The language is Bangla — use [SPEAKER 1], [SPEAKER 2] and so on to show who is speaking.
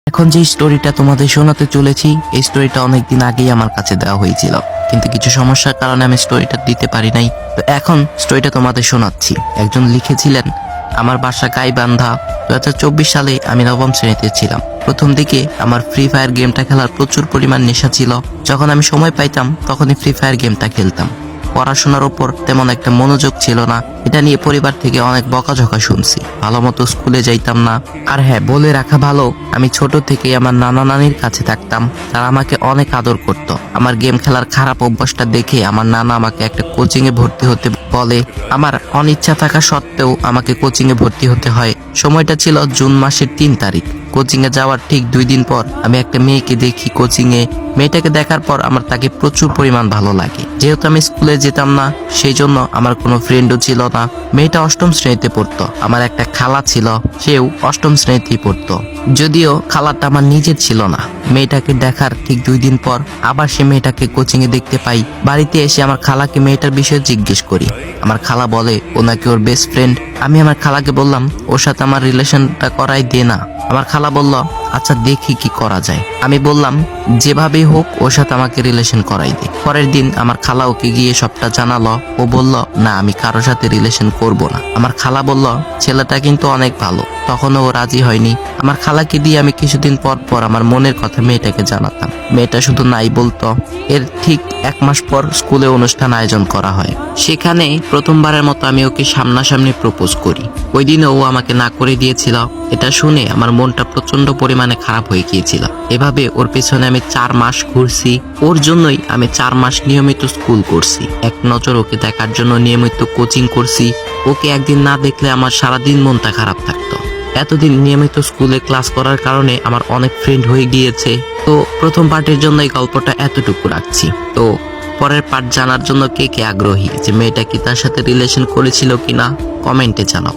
[SPEAKER 1] এখন যে স্টোরিটা তোমাদের শোনাতে চলেছি, এই স্টোরিটা অনেকদিন আগেই আমার কাছে দেওয়া হয়েছিল, কিন্তু কিছু সমস্যার কারণে আমি স্টোরিটা দিতে পারি নাই। তো এখন স্টোরিটা তোমাদের শোনাচ্ছি। একজন লিখেছিলেন, আমার বাসা গাইবান্ধা। 2024 সালে আমি নবম শ্রেণীতে ছিলাম। প্রথম দিকে আমার ফ্রি ফায়ার গেমটা খেলার প্রচুর পরিমাণ নেশা ছিল। যখন আমি সময় পাইতাম তখনই ফ্রি ফায়ার গেমটা খেলতাম। পড়াশোনার উপর তেমন একটা মনোযোগ ছিল না। এটা নিয়ে পরিবার থেকে অনেক বকাঝকা শুনছি। ভালো মতো স্কুলে যাইতাম না। আর হ্যাঁ, বলে রাখা ভালো, আমি ছোট থেকে আমার নানা নানির কাছে থাকতাম। তারা আমাকে অনেক আদর করত। আমার গেম খেলার খারাপ অভ্যাসটা দেখে আমার নানা আমাকে একটা কোচিং এ ভর্তি হতে বলে। আমার অনিচ্ছা থাকা সত্ত্বেও আমাকে কোচিং এ ভর্তি হতে হয়। সময়টা ছিল জুন মাসের 3 তারিখ। কোচিং এ যাওয়ার ঠিক 2 দিন পর আমি একটা মেয়েকে দেখি কোচিং এ। মেয়েটাকে দেখার পর আমার তাকে প্রচুর পরিমাণ ভালো লাগে। যেহেতু আমি স্কুলে যেতাম না, সেই জন্য আমার কোনো ফ্রেন্ডও ছিল না। মেয়েটা 8ম শ্রেণীতে পড়তো। আমার একটা খালা ছিল, সেও 8ম শ্রেণীতেই পড়তো। যদিও খালাটা আমার নিজের ছিল না। মেয়েটাকে দেখার ঠিক 2 দিন পর আবার সে মেয়েটাকে কোচিং এ দেখতে পাই। বাড়িতে এসে আমার খালাকে মেয়েটার বিষয়ে জিজ্ঞেস করি। আমার খালা বলে ও নাকি ওর বেস্ট ফ্রেন্ড। আমি আমার খালাকে বললাম, ওর সাথে আমার রিলেশনটা করাই দে না। আমার খালা বলল, আচ্ছা দেখি কি করা যায়। আমি বললাম, যেভাবেই হোক ওর সাথে আমাকে রিলেশন করাই দে। পরের দিন আমার খালা ওকে গিয়ে সবটা জানালো। ও বলল, না আমি কারোর সাথে রিলেশন করব না। আমার খালা বলল, ছেলেটা কিন্তু অনেক ভালো। তখনও ও রাজি হয়নি। আমার খালাকে দিয়ে আমি কিছুদিন পর পর আমার মনের কথা মেয়েটাকে জানাতাম। মেয়েটা শুধু নাই বলতো। এর ঠিক 1 মাস পর স্কুলে অনুষ্ঠান আয়োজন করা হয়। সেখানে প্রথমবারের মতো আমি ওকে সামনাসামনি প্রপোজ করি। ওই দিনে ও আমাকে না করে দিয়েছিল। এটা শুনে আমার মনটা প্রচন্ড পরিমাণে খারাপ হয়ে গিয়েছিল। এভাবে ওর পেছনে আমি 4 মাস ঘুরছি। ওর জন্যই আমি 4 মাস নিয়মিত স্কুল করছি। এক নজর ওকে দেখার জন্য নিয়মিত কোচিং করছি। ওকে একদিন না দেখলে আমার সারাদিন মনটা খারাপ থাকতো। এতদিন নিয়মিত স্কুলে ক্লাস করার কারণে আমার অনেক ফ্রেন্ড হয়ে গিয়েছে। তো প্রথম পার্টের জন্য এই গল্পটা এতটুকু রাখছি। তো পরের পার্ট জানার জন্য কে কে আগ্রহী যে মেয়েটা কি তার সাথে রিলেশন করেছিল কিনা, কমেন্টে জানাও।